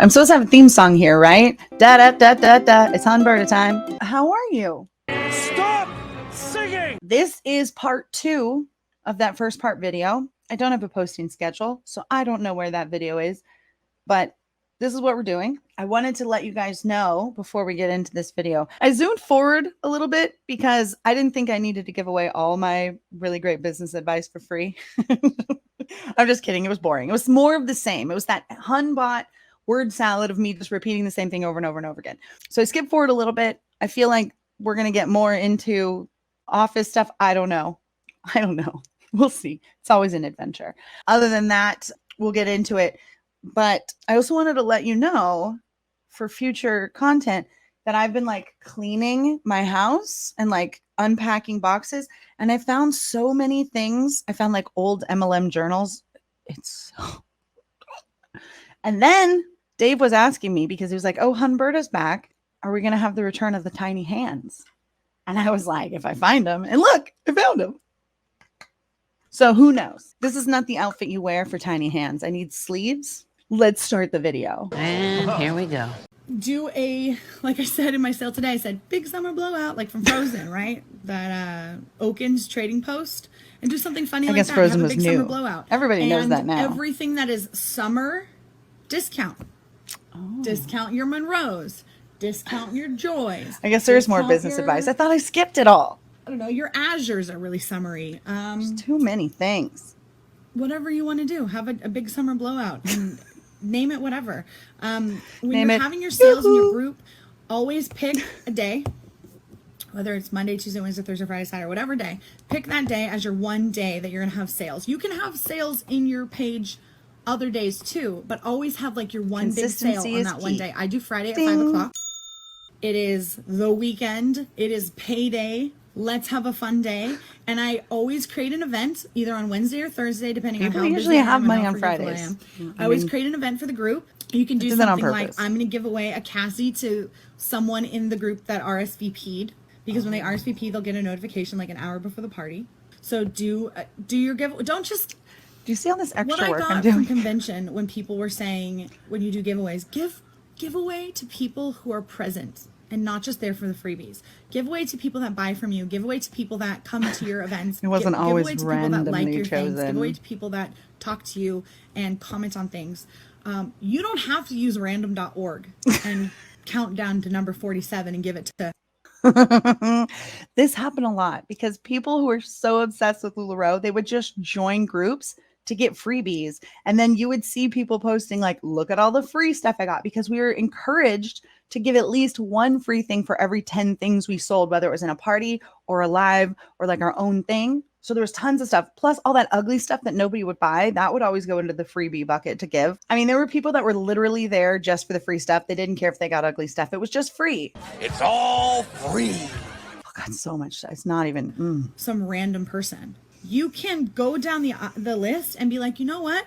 I'm supposed to have a theme song here, right? Da da da da da. It's HunBerta time. How are you? Stop singing! This is part 2 of that first part video. I don't have a posting schedule, so I don't know where that video is, but this is what we're doing. I wanted to let you guys know before we get into this video. I zoomed forward a little bit because I didn't think I needed to give away all my really great business advice for free. I'm just kidding. It was boring. It was more of the same. It was that Hunbot word salad of me just repeating the same thing over and over and over again. So I skipped forward a little bit. I feel like we're going to get more into office stuff. I don't know. We'll see. It's always an adventure. Other than that, we'll get into it. But I also wanted to let you know for future content that I've been like cleaning my house and like unpacking boxes. And I found so many things. I found like old MLM journals. It's so... And then Dave was asking me because he was like, oh, HunBerta's back. Are we going to have the return of the tiny hands? And I was like, if I find them, and look, I found them. So who knows? This is not the outfit you wear for tiny hands. I need sleeves. Let's start the video. And here we go. Do a, like I said in my sale today, I said big summer blowout, like from Frozen, right? That Oaken's trading post, and do something funny like that. I guess Frozen have a was big new. Summer blowout. Everybody knows that now. Everything that is summer, discount. Oh. Discount your Monroes. Discount your Joys. I guess there's more business advice. I thought I skipped it all. I don't know. Your Azures are really summery. There's too many things. Whatever you want to do, have a big summer blowout and name it whatever. When you're having your sales in your group, always pick a day, whether it's Monday, Tuesday, Wednesday, Thursday, Friday, Saturday, whatever day. Pick that day as your one day that you're going to have sales. You can have sales in your page other days too, but always have like your one big sale on that one day. I do Friday at 5 o'clock. It is the weekend. It is payday. Let's have a fun day. And I always create an event either on Wednesday or Thursday, depending on how busy I am. Have money on Fridays. I always create an event for the group. You can do something like, I'm going to give away a Cassie to someone in the group that RSVP'd, because when they RSVP, they'll get a notification like an hour before the party. So do your giveaway. Don't just... Do you see all this extra work I'm doing? What I got from convention when people were saying, when you do giveaways, give away to people who are present and not just there for the freebies. Give away to people that buy from you. Give away to people that come to your events. It wasn't always give away to people that like your chosen. things. Give away to people that talk to you and comment on things. You don't have to use random.org and count down to number 47 and give it to... This happened a lot because people who are so obsessed with LuLaRoe, they would just join groups to get freebies. And then you would see people posting like, look at all the free stuff I got, because we were encouraged to give at least one free thing for every 10 things we sold, whether it was in a party or a live or like our own thing. So there was tons of stuff, plus all that ugly stuff that nobody would buy. That would always go into the freebie bucket to give. I mean, there were people that were literally there just for the free stuff. They didn't care if they got ugly stuff. It was just free. It's all free. Oh God, so much stuff. It's not even some random person. You can go down the list and be like, you know what?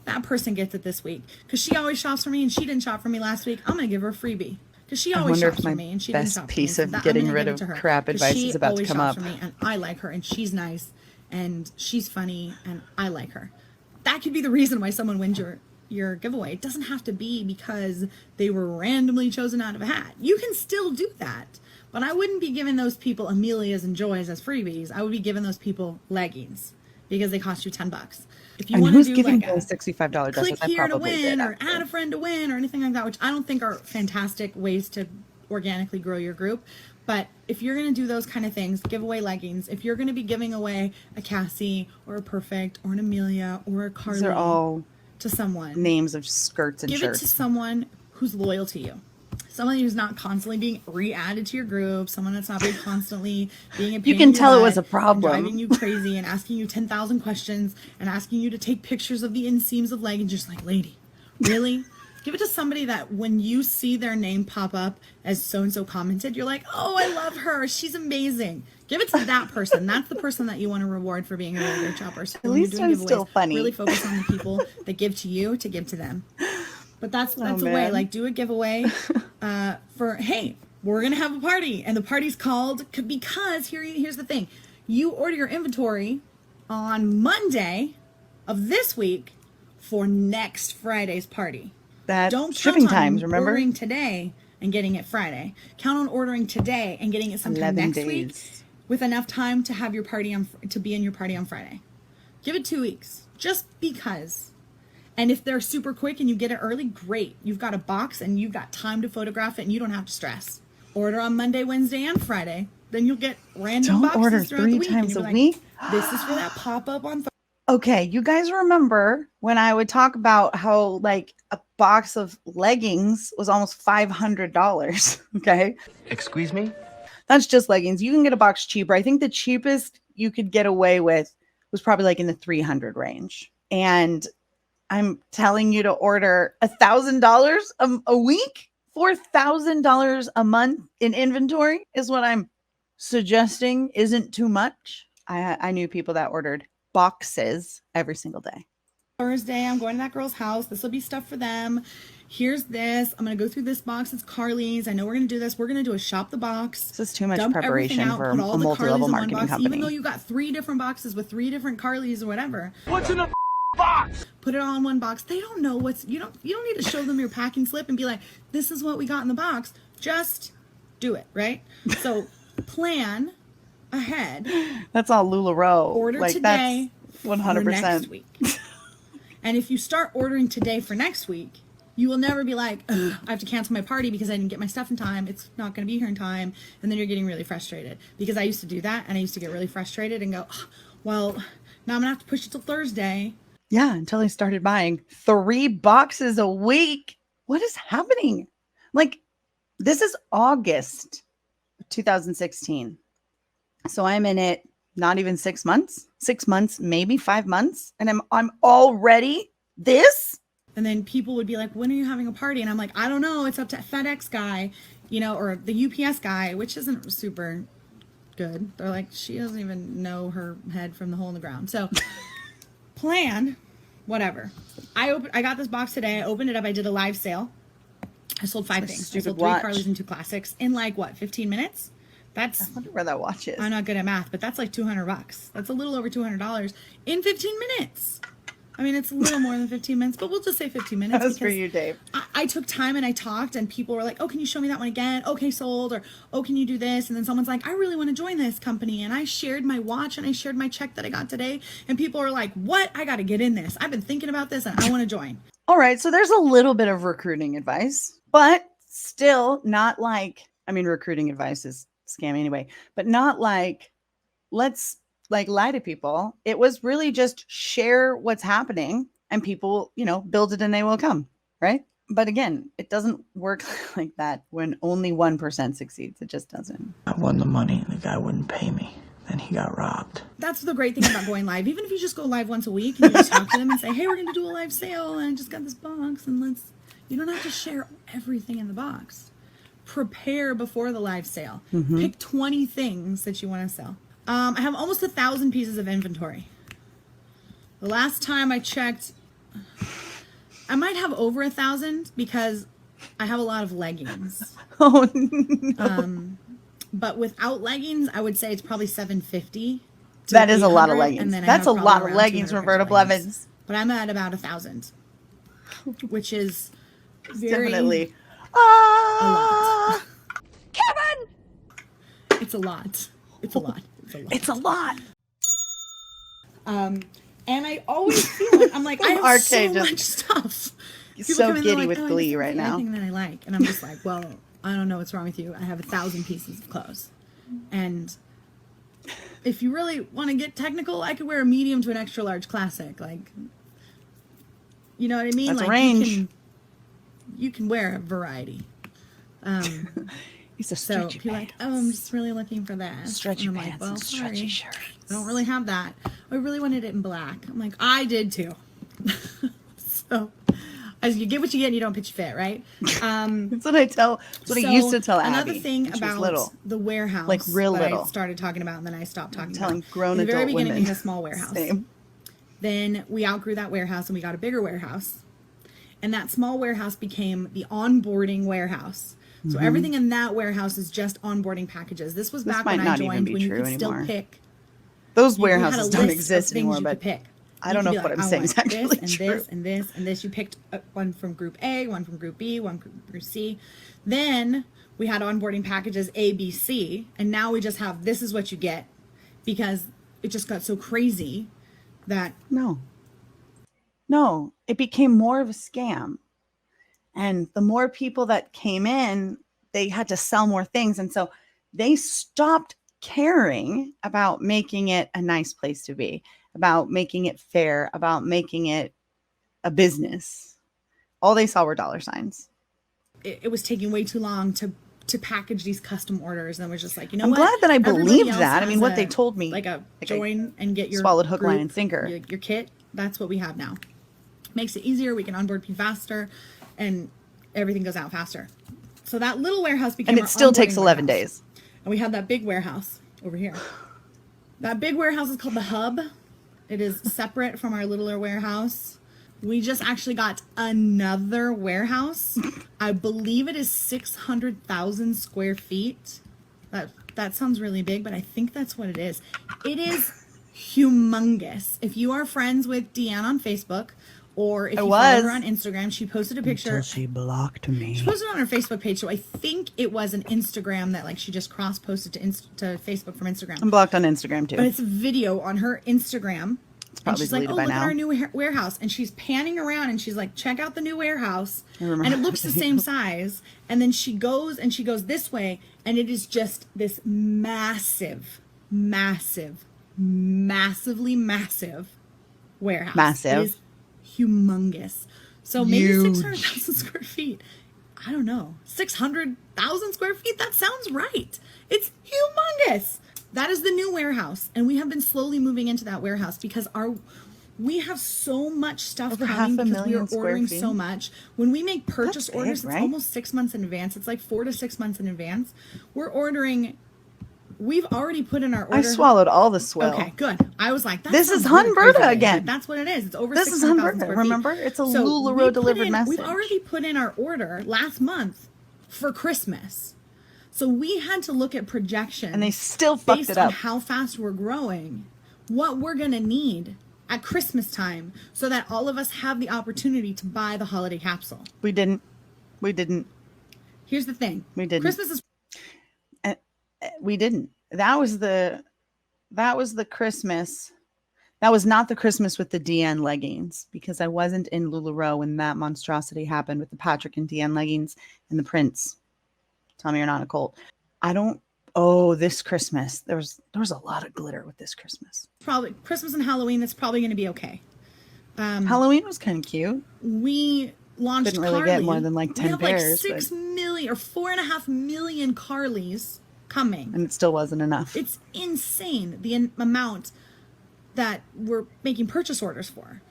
That person gets it this week because she always shops for me and she didn't shop for me last week. I'm going to give her a freebie because she always shops for me and she didn't shop for me. Best piece of getting rid of crap advice is about to come up. For me and I like her and she's nice and she's funny and I like her. That could be the reason why someone wins your giveaway. It doesn't have to be because they were randomly chosen out of a hat. You can still do that. But I wouldn't be giving those people Amelia's and Joy's as freebies. I would be giving those people leggings because they cost you $10. If you want to do giving like a $65 click here to win or add a friend to win or anything like that, which I don't think are fantastic ways to organically grow your group. But if you're going to do those kind of things, give away leggings. If you're going to be giving away a Cassie or a Perfect or an Amelia or a Carly, these are all to someone, names of skirts and shirts. Give it to someone who's loyal to you. Someone who's not constantly being re-added to your group, someone that's not being constantly being a pain. You can tell it was a problem. Driving you crazy and asking you 10,000 questions and asking you to take pictures of the inseams of leg and just like, lady, really? Give it to somebody that when you see their name pop up as so-and-so commented, you're like, oh, I love her. She's amazing. Give it to that person. That's the person that you want to reward for being a really great shopper. So at least I'm still funny. Really focus on the people that give to you to give to them. But that's the way. Like, do a giveaway for, hey, we're going to have a party. And the party's called because here's the thing. You order your inventory on Monday of this week for next Friday's party. that Don't shipping count on times, remember? ordering today and getting it Friday. Count on ordering today and getting it sometime 11 next week days. with enough time to have your party to be in your party on Friday. Give it 2 weeks, just because. And if they're super quick and you get it early, great. You've got a box and you've got time to photograph it and you don't have to stress. Order on Monday, Wednesday, and Friday. Then you'll get random boxes order throughout 3 the week. times and a you'll be week. like, this is for that pop-up on Okay, you guys remember when I would talk about how like a box of leggings was almost $500? Okay. Excuse me? That's just leggings. You can get a box cheaper. I think the cheapest you could get away with was probably like in the 300 range. And I'm telling you to order $1,000 a week, $4,000 a month in inventory is what I'm suggesting isn't too much. I knew people that ordered boxes every single day. Thursday. I'm going to that girl's house. This will be stuff for them. Here's this. I'm going to go through this box. It's Carly's. I know we're going to do this. We're going to do a shop the box. This is too much Dump preparation everything out, for put a all the multi-level Carly's in one marketing box, company. even though you got 3 different boxes with 3 different Carly's or whatever. What's in the box? Put it all in one box. They don't know what's, you don't need to show them your packing slip and be like, this is what we got in the box. Just do it, right? So plan ahead. That's all LuLaRoe. Order like, today. That's 100%. For next week. And if you start ordering today for next week, you will never be like, I have to cancel my party because I didn't get my stuff in time. It's not going to be here in time. And then you're getting really frustrated. Because I used to do that and I used to get really frustrated and go, well, now I'm going to have to push it till Thursday. Yeah, until I started buying 3 boxes a week. What is happening? Like, this is August 2016. So I'm in it not even 6 months, 6 months, maybe 5 months. And I'm already this. And then people would be like, when are you having a party? And I'm like, I don't know. It's up to FedEx guy, you know, or the UPS guy, which isn't super good. They're like, she doesn't even know her head from the hole in the ground. So plan, whatever. I got this box today. I opened it up. I did a live sale. I sold 5 things. I sold 3 Carly's and 2 classics in like what, 15 minutes? That's, I wonder where that watch is. I'm not good at math, but that's like $200. That's a little over $200 in 15 minutes. I mean, it's a little more than 15 minutes, but we'll just say 15 minutes. That was for you, Dave. I took time and I talked, and people were like, oh, can you show me that one again? Okay, sold. Or, oh, can you do this? And then someone's like, I really want to join this company. And I shared my watch and I shared my check that I got today. And people are like, what? I got to get in this. I've been thinking about this and I want to join. All right. So there's a little bit of recruiting advice, but still not like, I mean, recruiting advice is scam anyway, but not like, let's like lie to people. It was really just share what's happening and people, you know, build it and they will come. Right. But again, it doesn't work like that when only 1% succeeds. It just doesn't. I won the money and the guy wouldn't pay me. Then he got robbed. That's the great thing about going live. Even if you just go live once a week and you just talk to them and say, hey, we're going to do a live sale and I just got this box and you don't have to share everything in the box. Prepare before the live sale. Mm-hmm. Pick 20 things that you want to sell. I have almost 1,000 pieces of inventory. The last time I checked, I might have over 1,000 because I have a lot of leggings. Oh, no. But without leggings, I would say it's probably 750. That is a lot of leggings. That's a lot of leggings, 200 Roberta Blevins. But I'm at about 1,000, which is very Definitely a lot. Kevin. It's a lot. It's a lot. It's a lot. And I always feel it. I'm like, I have so much stuff. People So come in, they're giddy with "Oh, glee this right isn't now." Anything that I like, and I'm just like, well, I don't know what's wrong with you. I have 1,000 pieces of clothes, and if you really want to get technical, I could wear a medium to an extra large classic. Like, you know what I mean? That's like a range. You can wear a variety. He's a So stretchy people are like, oh, I'm just really looking for that. Stretchy and I'm pants like, well, and stretchy sorry. shirts. I don't really have that. I really wanted it in black. I'm like, I did too. So, as you get what you get and you don't pitch fit, right? That's what I tell. That's what I used to tell Abby. Another thing when she was about little. the warehouse, Like real that little. I started talking about, and then I stopped talking Telling about. grown In the very adult beginning, women. we had a small warehouse. Same. Then we outgrew that warehouse and we got a bigger warehouse. And that small warehouse became the onboarding warehouse. So everything in that warehouse is just onboarding packages. This was back might when I not even joined be when you true could still anymore. pick. Those You had a warehouses don't list exist of things anymore, you but could pick. I don't know if what I'm saying is actually this, true. and this, and this, and this. You picked one from group A, one from group B, one from group C. Then we had onboarding packages A, B, C, and now we just have this is what you get, because it just got so crazy that no, it became more of a scam. And the more people that came in, they had to sell more things. And so they stopped caring about making it a nice place to be, about making it fair, about making it a business. All they saw were dollar signs. it was taking way too long to package these custom orders, and was just like, you know, I'm what? glad that I Everybody believed else that. I mean, has what they told me, like a like join and get your swallowed hook, group, line, and sinker. your kit. That's what we have now. Makes it easier. We can onboard people faster, and everything goes out faster. So that little warehouse became, and it still takes 11 days. And we have that big warehouse over here. That big warehouse is called the Hub. It is separate from our littler warehouse. We just actually got another warehouse. I believe it is 600,000 square feet. That sounds really big, but I think that's what it is. It is humongous. If you are friends with Deanne on Facebook, or if you follow her on Instagram, she posted a picture. Until she blocked me. She posted it on her Facebook page, so I think it was an Instagram that like she just cross-posted to Facebook from Instagram. I'm blocked on Instagram too. But it's a video on her Instagram. And she's like, oh, look at our new warehouse. And she's panning around and she's like, check out the new warehouse. And it looks the same size. And then she goes this way. And it is just this massive, massively massive warehouse. Massive. It is humongous. So maybe 600,000 square feet. I don't know. 600,000 square feet? That sounds right. It's humongous. That is the new warehouse, and we have been slowly moving into that warehouse because we have so much stuff coming because we are ordering so much. When we make purchase orders, it's almost 6 months in advance. It's like 4 to 6 months in advance. We're ordering. We've already put in our order. I swallowed all the swill. Okay, good. I was like, this is HunBerta again. That's what it is. It's over. This is HunBerta. Remember, it's a LuLaRoe delivered message. We've already put in our order last month for Christmas. So we had to look at projections. And they still fucked it up. Based on how fast we're growing, what we're going to need at Christmas time so that all of us have the opportunity to buy the holiday capsule. We didn't. Here's the thing. We didn't. Christmas is... We didn't. That was the Christmas. That was not the Christmas with the DN leggings, because I wasn't in LuLaRoe when that monstrosity happened with the Patrick and DN leggings and the prints. Tell me you're not a cult. This Christmas, there was a lot of glitter with this Christmas. Probably Christmas and Halloween, that's probably going to be okay. Halloween was kind of cute. We launched Couldn't really get more than like 10 pairs. We have like 6 million or 4.5 million Carlies coming. And it still wasn't enough. It's insane, the amount that we're making purchase orders for.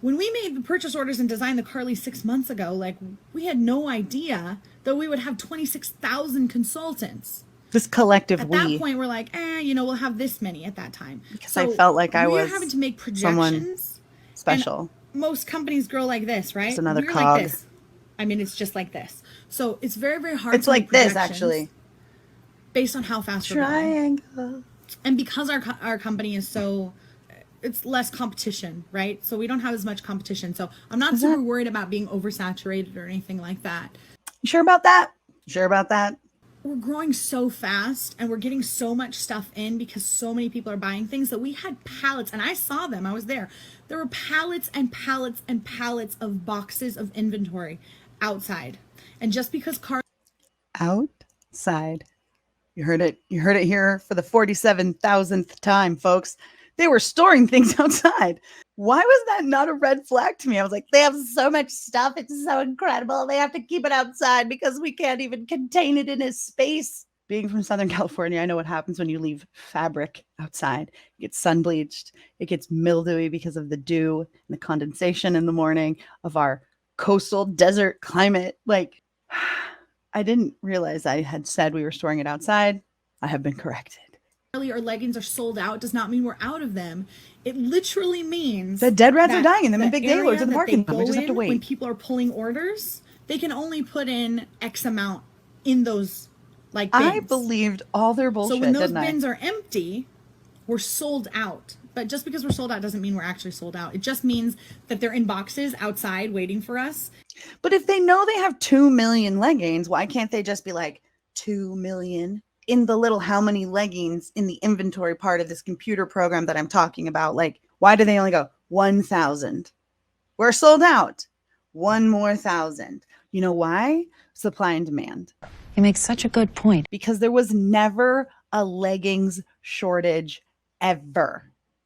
When we made the purchase orders and designed the Carly 6 months ago, like, we had no idea that we would have 26,000 consultants. This collective At that point, we're like, we'll have this many at that time. Because I felt like I was having to make projections. Special. Most companies grow like this, right? It's another We're cog. like this. I mean, it's just like this. So it's very, very hard to make like this, actually. Based on how fast we're going. Triangle. And because our company is so... It's less competition, right? So we don't have as much competition. So I'm not super worried about being oversaturated or anything like that. You sure about that? Sure about that? We're growing so fast and we're getting so much stuff in because so many people are buying things that we had pallets, and I saw them. I was there. There were pallets and pallets and pallets of boxes of inventory outside. And just because outside. You heard it here for the 47,000th time, folks. They were storing things outside. Why was that not a red flag to me? I was like, they have so much stuff. It's so incredible. They have to keep it outside because we can't even contain it in a space. Being from Southern California, I know what happens when you leave fabric outside. It gets sun bleached. It gets mildewy because of the dew and the condensation in the morning of our coastal desert climate. Like, I didn't realize I had said we were storing it outside. I have been corrected. Or leggings are sold out does not mean we're out of them. It literally means the dead rats are dying in them in big gaylords in the parking lot. We just have to wait. When people are pulling orders, they can only put in X amount in those bins. I believed all their bullshit. So when those bins are empty, we're sold out. but just because we're sold out doesn't mean we're actually sold out. It just means that they're in boxes outside waiting for us. But if they know they have 2 million leggings, why can't they just be like 2 million in the little how many leggings in the inventory part of this computer program that I'm talking about? Like, why do they only go 1,000? We're sold out. 1 more 1,000. You know why? Supply and demand. You make such a good point. Because there was never a leggings shortage ever.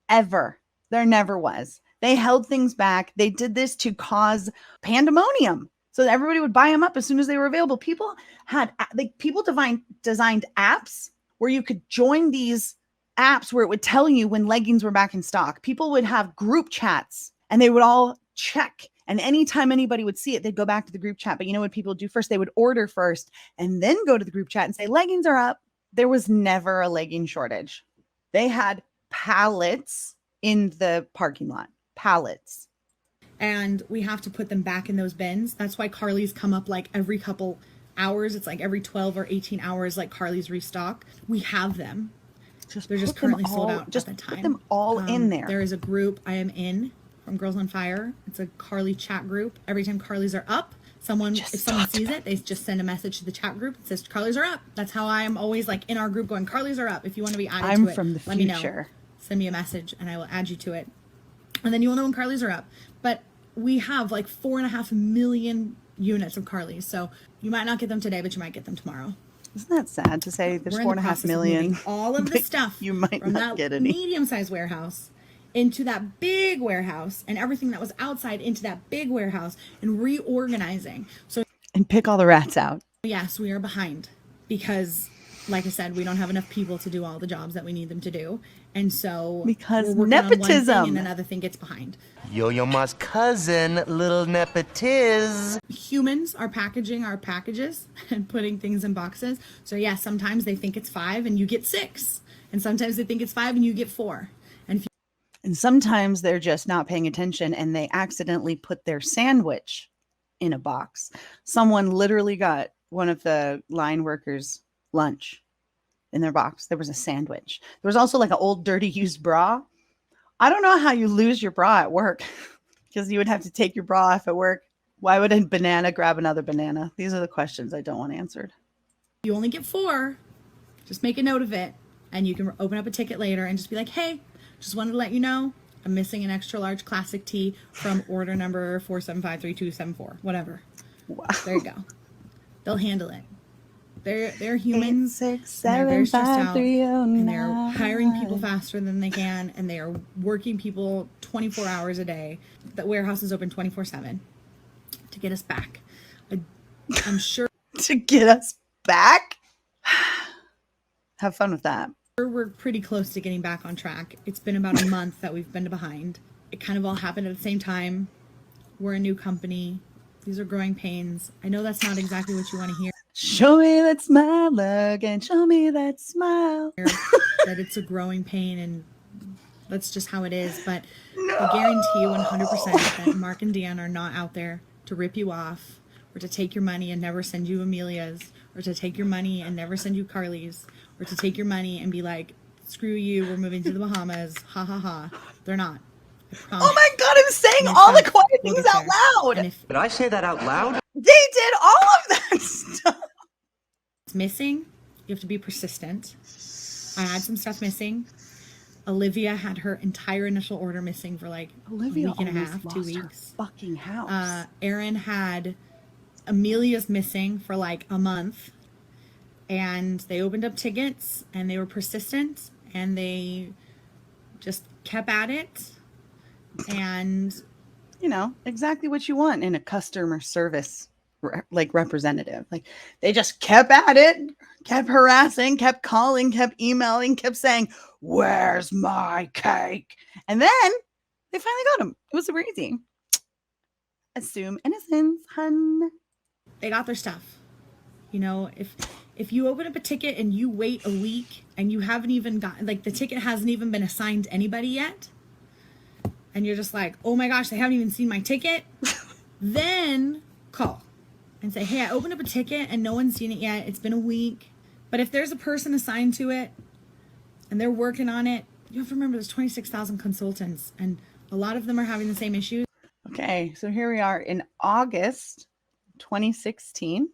Ever. There never was. They held things back. They did this to cause pandemonium so that everybody would buy them up as soon as they were available. People designed apps where you could join these apps where it would tell you when leggings were back in stock. People would have group chats and they would all check. And anytime anybody would see it, they'd go back to the group chat. But you know what people do first? They would order first and then go to the group chat and say, leggings are up. There was never a legging shortage. They had pallets in the parking lot. Pallets. And we have to put them back in those bins. That's why Carly's come up like every couple hours. It's like every 12 or 18 hours, like Carly's restock. We have them. They're just currently sold out at the time. Put them all in there. There is a group I am in from Girls on Fire. It's a Carly chat group. Every time Carly's are up, if someone sees it, they just send a message to the chat group. It says Carly's are up. That's how I am always like in our group going, Carly's are up. If you want to be added to it, from the let me know. future. Send me a message and I will add you to it. And then you'll know when Carly's are up. But we have like 4.5 million units of Carly's. So you might not get them today, but you might get them tomorrow. Isn't that sad to say there's 4.5 million? All of the stuff you might from not that get any. medium-sized warehouse into that big warehouse and everything that was outside into that big warehouse and reorganizing. So and pick all the rats out. yes, we are behind because like I said, we don't have enough people to do all the jobs that we need them to do. And so because we're working on one nepotism thing and another thing gets behind. Yo-Yo Ma's cousin, little nepotiz. Humans are packaging our packages and putting things in boxes. So yeah, sometimes they think it's 5 and you get 6. And sometimes they think it's 5 and you get 4. And sometimes they're just not paying attention and they accidentally put their sandwich in a box. Someone literally got one of the line workers' lunch in their box. There was a sandwich. There was also like an old dirty used bra. I don't know how you lose your bra at work because you would have to take your bra off at work. Why would a banana grab another banana? These are the questions I don't want answered. You only get 4. Just make a note of it and you can open up a ticket later and just be like, hey, just wanted to let you know I'm missing an extra large classic tea from order number 4753274, whatever. Wow. There you go. They'll handle it. They're humans. 8, 6, And they're 7, very stressed 5, out, 3, 0, and they're 9. hiring people faster than they can, and they are working people 24 hours a day. The warehouse is open 24/7 to get us back. I'm sure To get us back. Have fun with that. we're pretty close to getting back on track. It's been about a month that we've been behind. It kind of all happened at the same time. We're a new company. These are growing pains. I know that's not exactly what you want to hear. Show me that smile again. Show me that smile. That it's a growing pain and that's just how it is. But I guarantee you 100% that Mark and Dan are not out there to rip you off or to take your money and never send you Amelia's or to take your money and never send you Carly's or to take your money and be like, screw you, we're moving to the Bahamas. Ha ha ha. They're not. I promise. Oh my God, I'm saying all the quiet things out loud. And if Did I say that out loud? They did all of that stuff. it's missing, you have to be persistent. I had some stuff missing. Olivia had her entire initial order missing for like Olivia a week and a almost half, lost 2 her weeks. fucking house. Erin had Amelia's missing for like a month, and they opened up tickets and they were persistent and they just kept at it. And You know, exactly what you want in a customer service representative. Like they just kept at it, kept harassing, kept calling, kept emailing, kept saying, "Where's my cake?" And then they finally got him. It was super easy. Assume innocence, hun. they got their stuff. You know, if you open up a ticket and you wait a week and you haven't even gotten, like the ticket hasn't even been assigned to anybody yet, and you're just like, oh my gosh, they haven't even seen my ticket, then call and say, hey, I opened up a ticket and no one's seen it yet. It's been a week. But if there's a person assigned to it and they're working on it, You have to remember there's 26,000 consultants and a lot of them are having the same issues. Okay, so here we are in August 2016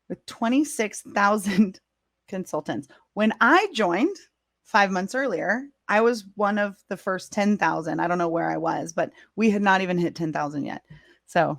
with 26,000 consultants. When I joined 5 months earlier, I was one of the first 10,000. I don't know where I was, but we had not even hit 10,000 yet. So,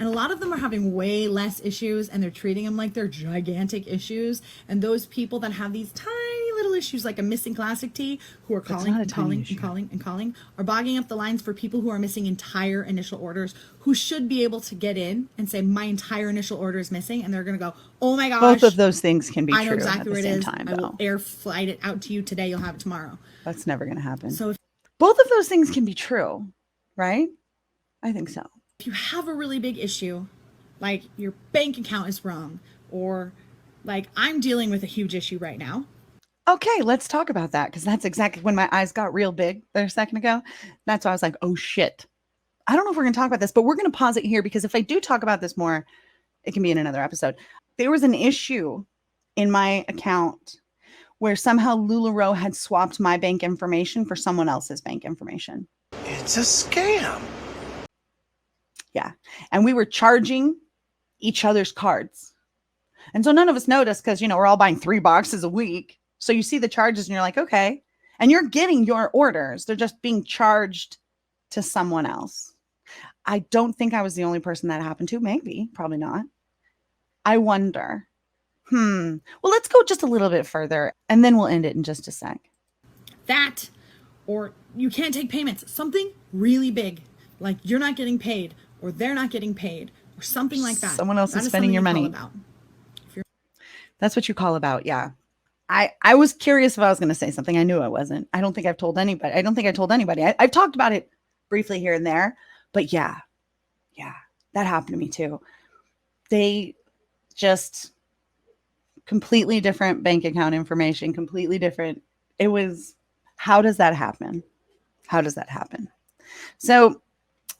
and a lot of them are having way less issues and they're treating them like they're gigantic issues. And those people that have these tiny little issues like a missing classic T who are calling and calling and calling and calling are bogging up the lines for people who are missing entire initial orders who should be able to get in and say my entire initial order is missing, and they're going to go, oh my gosh. Both of those things can be true. I know exactly where it is. Time, I will air flight it out to you today. You'll have it tomorrow. That's never going to happen. So both of those things can be true, right? I think so. If you have a really big issue, like your bank account is wrong, or like I'm dealing with a huge issue right now. Okay, let's talk about that, because that's exactly when my eyes got real big there a second ago. That's why I was like, oh shit. I don't know if we're going to talk about this, but we're going to pause it here because if I do talk about this more, it can be in another episode. There was an issue in my account where somehow LuLaRoe had swapped my bank information for someone else's bank information. It's a scam. Yeah. And we were charging each other's cards. And so none of us noticed because, we're all buying 3 boxes a week. So you see the charges and you're like, okay. And you're getting your orders. They're just being charged to someone else. I don't think I was the only person that happened to. Maybe, probably not. I wonder. Well, let's go just a little bit further and then we'll end it in just a sec. That, or you can't take payments. Something really big, like you're not getting paid or they're not getting paid or something like that. Someone else is spending your money. That's what you call about. Yeah. I was curious if I was going to say something. I knew I wasn't. I don't think I've told anybody. I don't think I told anybody. I've talked about it briefly here and there, but yeah, that happened to me too. They just completely different bank account information, completely different. It was, how does that happen? How does that happen? So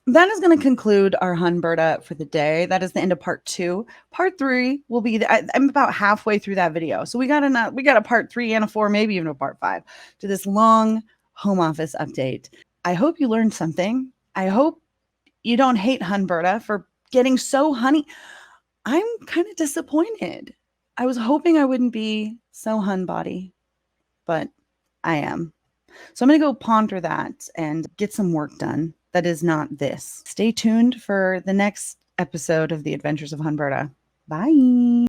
that is going to conclude our HunBerta for the day. That is the end of part 2. Part 3 will be, I'm about halfway through that video. So we got a part 3 and a 4, maybe even a part 5 to this long home office update. I hope you learned something. I hope you don't hate HunBerta for getting so honey. I'm kind of disappointed. I was hoping I wouldn't be so Hunbotty, but I am. So I'm going to go ponder that and get some work done. That is not this. Stay tuned for the next episode of The Adventures of HunBerta. Bye.